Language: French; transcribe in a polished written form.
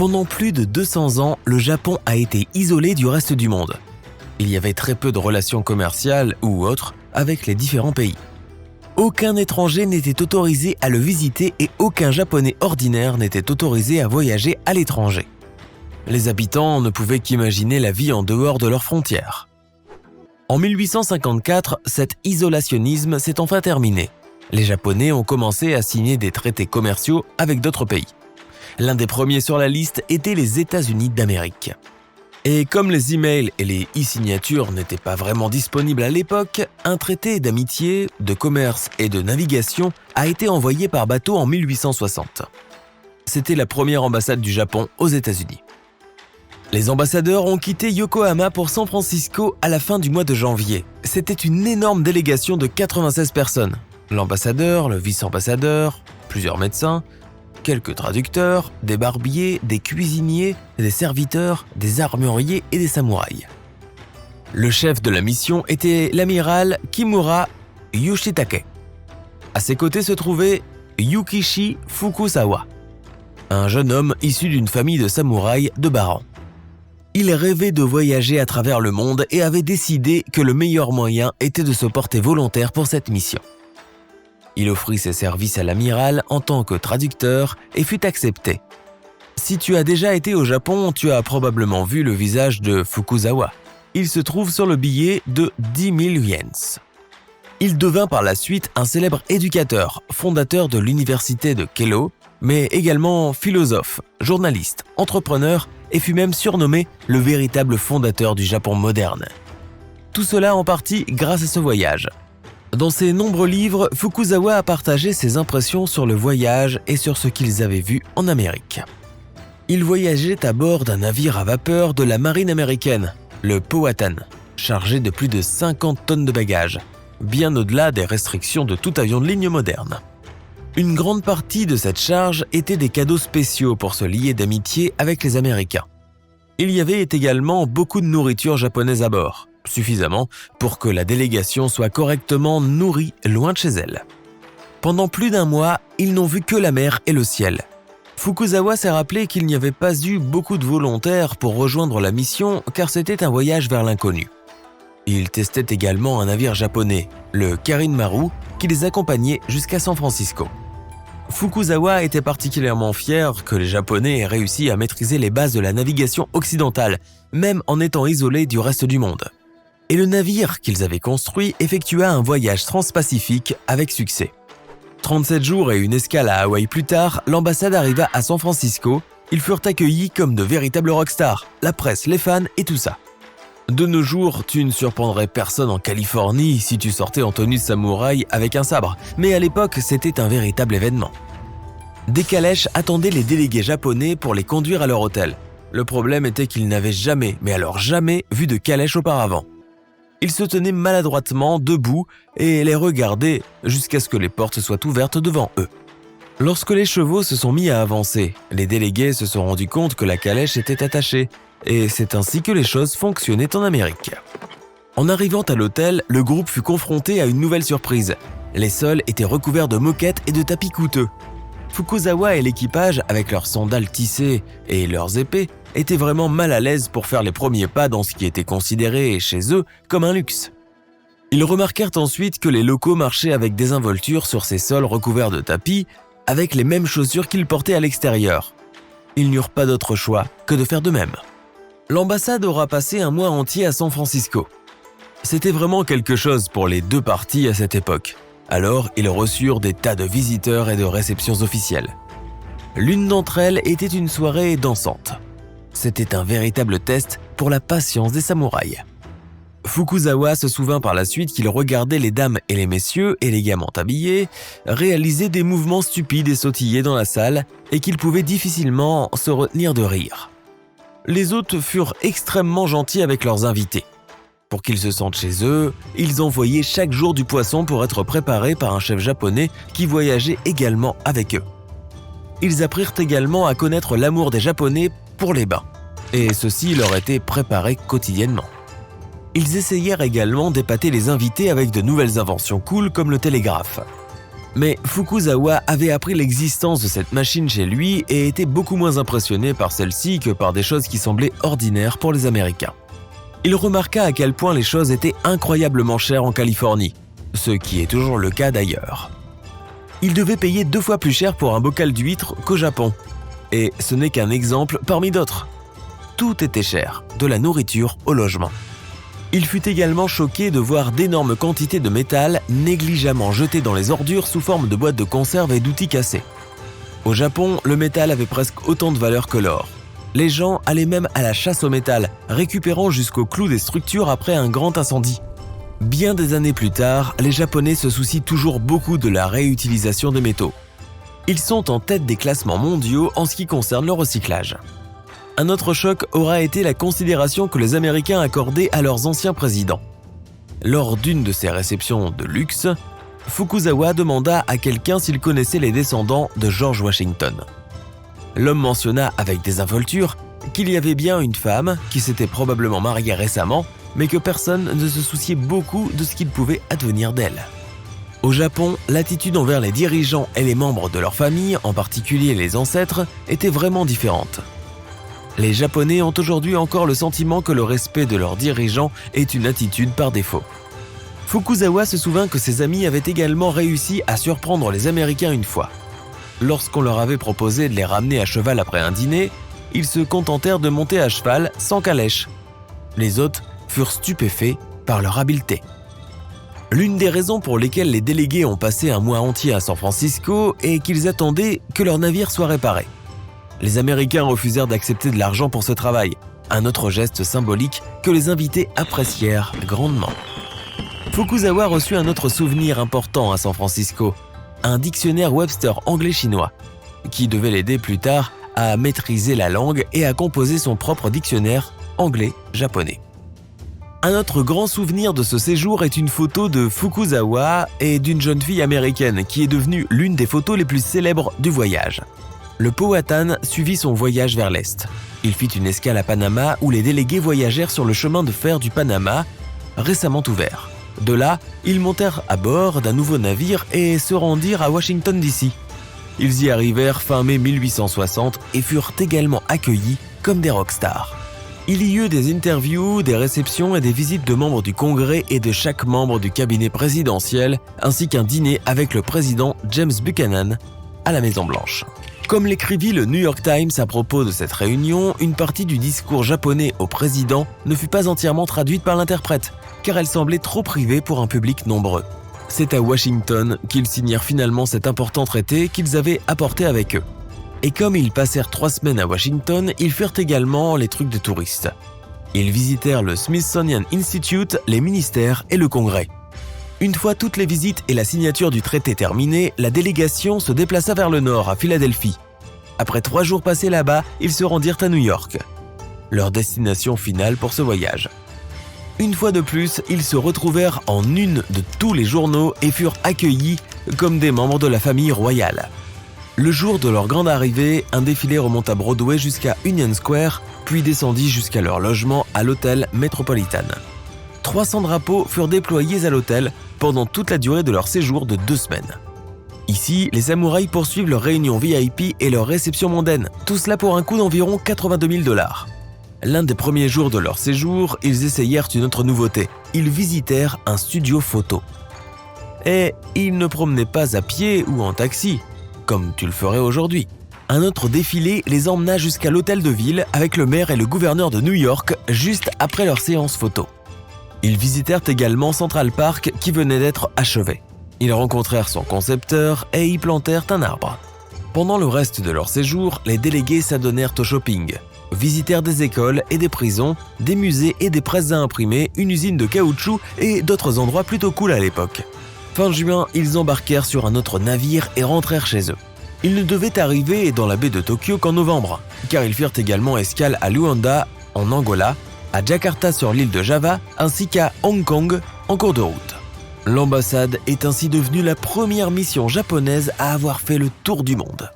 Pendant plus de 200 ans, le Japon a été isolé du reste du monde. Il y avait très peu de relations commerciales ou autres avec les différents pays. Aucun étranger n'était autorisé à le visiter et aucun Japonais ordinaire n'était autorisé à voyager à l'étranger. Les habitants ne pouvaient qu'imaginer la vie en dehors de leurs frontières. En 1854, cet isolationnisme s'est enfin terminé. Les Japonais ont commencé à signer des traités commerciaux avec d'autres pays. L'un des premiers sur la liste était les États-Unis d'Amérique. Et comme les emails et les e-signatures n'étaient pas vraiment disponibles à l'époque, un traité d'amitié, de commerce et de navigation a été envoyé par bateau en 1860. C'était la première ambassade du Japon aux États-Unis. Les ambassadeurs ont quitté Yokohama pour San Francisco à la fin du mois de janvier. C'était une énorme délégation de 96 personnes. L'ambassadeur, le vice-ambassadeur, plusieurs médecins, quelques traducteurs, des barbiers, des cuisiniers, des serviteurs, des armuriers et des samouraïs. Le chef de la mission était l'amiral Kimura Yoshitake. À ses côtés se trouvait Yukishi Fukuzawa, un jeune homme issu d'une famille de samouraïs de bas rang. Il rêvait de voyager à travers le monde et avait décidé que le meilleur moyen était de se porter volontaire pour cette mission. Il offrit ses services à l'amiral en tant que traducteur et fut accepté. Si tu as déjà été au Japon, tu as probablement vu le visage de Fukuzawa. Il se trouve sur le billet de 10 000 yens. Il devint par la suite un célèbre éducateur, fondateur de l'université de Keio, mais également philosophe, journaliste, entrepreneur et fut même surnommé le véritable fondateur du Japon moderne. Tout cela en partie grâce à ce voyage. Dans ses nombreux livres, Fukuzawa a partagé ses impressions sur le voyage et sur ce qu'ils avaient vu en Amérique. Il voyageait à bord d'un navire à vapeur de la marine américaine, le Powhatan, chargé de plus de 50 tonnes de bagages, bien au-delà des restrictions de tout avion de ligne moderne. Une grande partie de cette charge était des cadeaux spéciaux pour se lier d'amitié avec les Américains. Il y avait également beaucoup de nourriture japonaise à bord, suffisamment pour que la délégation soit correctement nourrie loin de chez elle. Pendant plus d'un mois, ils n'ont vu que la mer et le ciel. Fukuzawa s'est rappelé qu'il n'y avait pas eu beaucoup de volontaires pour rejoindre la mission car c'était un voyage vers l'inconnu. Il testait également un navire japonais, le Karin Maru, qui les accompagnait jusqu'à San Francisco. Fukuzawa était particulièrement fier que les Japonais aient réussi à maîtriser les bases de la navigation occidentale, même en étant isolés du reste du monde. Et le navire qu'ils avaient construit effectua un voyage transpacifique avec succès. 37 jours et une escale à Hawaï plus tard, l'ambassade arriva à San Francisco. Ils furent accueillis comme de véritables rockstars, la presse, les fans et tout ça. De nos jours, tu ne surprendrais personne en Californie si tu sortais en tenue de samouraï avec un sabre, mais à l'époque, c'était un véritable événement. Des calèches attendaient les délégués japonais pour les conduire à leur hôtel. Le problème était qu'ils n'avaient jamais, mais alors jamais, vu de calèche auparavant. Ils se tenaient maladroitement debout et les regardaient jusqu'à ce que les portes soient ouvertes devant eux. Lorsque les chevaux se sont mis à avancer, les délégués se sont rendus compte que la calèche était attachée, et c'est ainsi que les choses fonctionnaient en Amérique. En arrivant à l'hôtel, le groupe fut confronté à une nouvelle surprise. Les sols étaient recouverts de moquettes et de tapis coûteux. Fukuzawa et l'équipage, avec leurs sandales tissées et leurs épées, étaient vraiment mal à l'aise pour faire les premiers pas dans ce qui était considéré chez eux comme un luxe. Ils remarquèrent ensuite que les locaux marchaient avec désinvolture sur ces sols recouverts de tapis, avec les mêmes chaussures qu'ils portaient à l'extérieur. Ils n'eurent pas d'autre choix que de faire de même. L'ambassade aura passé un mois entier à San Francisco. C'était vraiment quelque chose pour les deux parties à cette époque. Alors, ils reçurent des tas de visiteurs et de réceptions officielles. L'une d'entre elles était une soirée dansante. C'était un véritable test pour la patience des samouraïs. Fukuzawa se souvint par la suite qu'il regardait les dames et les messieurs, élégamment habillés, réaliser des mouvements stupides et sautiller dans la salle et qu'il pouvait difficilement se retenir de rire. Les hôtes furent extrêmement gentils avec leurs invités. Pour qu'ils se sentent chez eux, ils envoyaient chaque jour du poisson pour être préparé par un chef japonais qui voyageait également avec eux. Ils apprirent également à connaître l'amour des Japonais pour les bains, et ceci leur était préparé quotidiennement. Ils essayèrent également d'épater les invités avec de nouvelles inventions cool comme le télégraphe. Mais Fukuzawa avait appris l'existence de cette machine chez lui et était beaucoup moins impressionné par celle-ci que par des choses qui semblaient ordinaires pour les Américains. Il remarqua à quel point les choses étaient incroyablement chères en Californie, ce qui est toujours le cas d'ailleurs. Il devait payer 2 fois plus cher pour un bocal d'huîtres qu'au Japon. Et ce n'est qu'un exemple parmi d'autres. Tout était cher, de la nourriture au logement. Il fut également choqué de voir d'énormes quantités de métal négligemment jetées dans les ordures sous forme de boîtes de conserve et d'outils cassés. Au Japon, le métal avait presque autant de valeur que l'or. Les gens allaient même à la chasse au métal, récupérant jusqu'au clou des structures après un grand incendie. Bien des années plus tard, les Japonais se soucient toujours beaucoup de la réutilisation des métaux. Ils sont en tête des classements mondiaux en ce qui concerne le recyclage. Un autre choc aura été la considération que les Américains accordaient à leurs anciens présidents. Lors d'une de ces réceptions de luxe, Fukuzawa demanda à quelqu'un s'il connaissait les descendants de George Washington. L'homme mentionna avec désinvolture qu'il y avait bien une femme qui s'était probablement mariée récemment, mais que personne ne se souciait beaucoup de ce qu'il pouvait advenir d'elle. Au Japon, l'attitude envers les dirigeants et les membres de leur famille, en particulier les ancêtres, était vraiment différente. Les Japonais ont aujourd'hui encore le sentiment que le respect de leurs dirigeants est une attitude par défaut. Fukuzawa se souvint que ses amis avaient également réussi à surprendre les Américains une fois. Lorsqu'on leur avait proposé de les ramener à cheval après un dîner, ils se contentèrent de monter à cheval sans calèche. Les hôtes furent stupéfaits par leur habileté. L'une des raisons pour lesquelles les délégués ont passé un mois entier à San Francisco est qu'ils attendaient que leur navire soit réparé. Les Américains refusèrent d'accepter de l'argent pour ce travail, un autre geste symbolique que les invités apprécièrent grandement. Fukuzawa reçut un autre souvenir important à San Francisco, un dictionnaire Webster anglais-chinois, qui devait l'aider plus tard à maîtriser la langue et à composer son propre dictionnaire anglais-japonais. Un autre grand souvenir de ce séjour est une photo de Fukuzawa et d'une jeune fille américaine qui est devenue l'une des photos les plus célèbres du voyage. Le Powhatan suivit son voyage vers l'Est. Il fit une escale à Panama où les délégués voyagèrent sur le chemin de fer du Panama, récemment ouvert. De là, ils montèrent à bord d'un nouveau navire et se rendirent à Washington DC. Ils y arrivèrent fin mai 1860 et furent également accueillis comme des rockstars. Il y eut des interviews, des réceptions et des visites de membres du Congrès et de chaque membre du cabinet présidentiel, ainsi qu'un dîner avec le président James Buchanan à la Maison-Blanche. Comme l'écrivit le New York Times à propos de cette réunion, une partie du discours japonais au président ne fut pas entièrement traduite par l'interprète, car elle semblait trop privée pour un public nombreux. C'est à Washington qu'ils signèrent finalement cet important traité qu'ils avaient apporté avec eux. Et comme ils passèrent 3 semaines à Washington, ils firent également les trucs de touristes. Ils visitèrent le Smithsonian Institute, les ministères et le Congrès. Une fois toutes les visites et la signature du traité terminées, la délégation se déplaça vers le nord, à Philadelphie. Après 3 jours passés là-bas, ils se rendirent à New York, leur destination finale pour ce voyage. Une fois de plus, ils se retrouvèrent en une de tous les journaux et furent accueillis comme des membres de la famille royale. Le jour de leur grande arrivée, un défilé remonta Broadway jusqu'à Union Square, puis descendit jusqu'à leur logement à l'hôtel Metropolitan. 300 drapeaux furent déployés à l'hôtel pendant toute la durée de leur séjour de 2 semaines. Ici, les samouraïs poursuivent leurs réunions VIP et leurs réceptions mondaines, tout cela pour un coût d'environ 82 000 $. L'un des premiers jours de leur séjour, ils essayèrent une autre nouveauté. Ils visitèrent un studio photo. Et ils ne promenaient pas à pied ou en taxi, comme tu le ferais aujourd'hui. Un autre défilé les emmena jusqu'à l'hôtel de ville avec le maire et le gouverneur de New York juste après leur séance photo. Ils visitèrent également Central Park qui venait d'être achevé. Ils rencontrèrent son concepteur et y plantèrent un arbre. Pendant le reste de leur séjour, les délégués s'adonnèrent au shopping, visitèrent des écoles et des prisons, des musées et des presses à imprimer, une usine de caoutchouc et d'autres endroits plutôt cool à l'époque. Fin juin, ils embarquèrent sur un autre navire et rentrèrent chez eux. Ils ne devaient arriver dans la baie de Tokyo qu'en novembre, car ils firent également escale à Luanda, en Angola, à Jakarta sur l'île de Java, ainsi qu'à Hong Kong en cours de route. L'ambassade est ainsi devenue la première mission japonaise à avoir fait le tour du monde.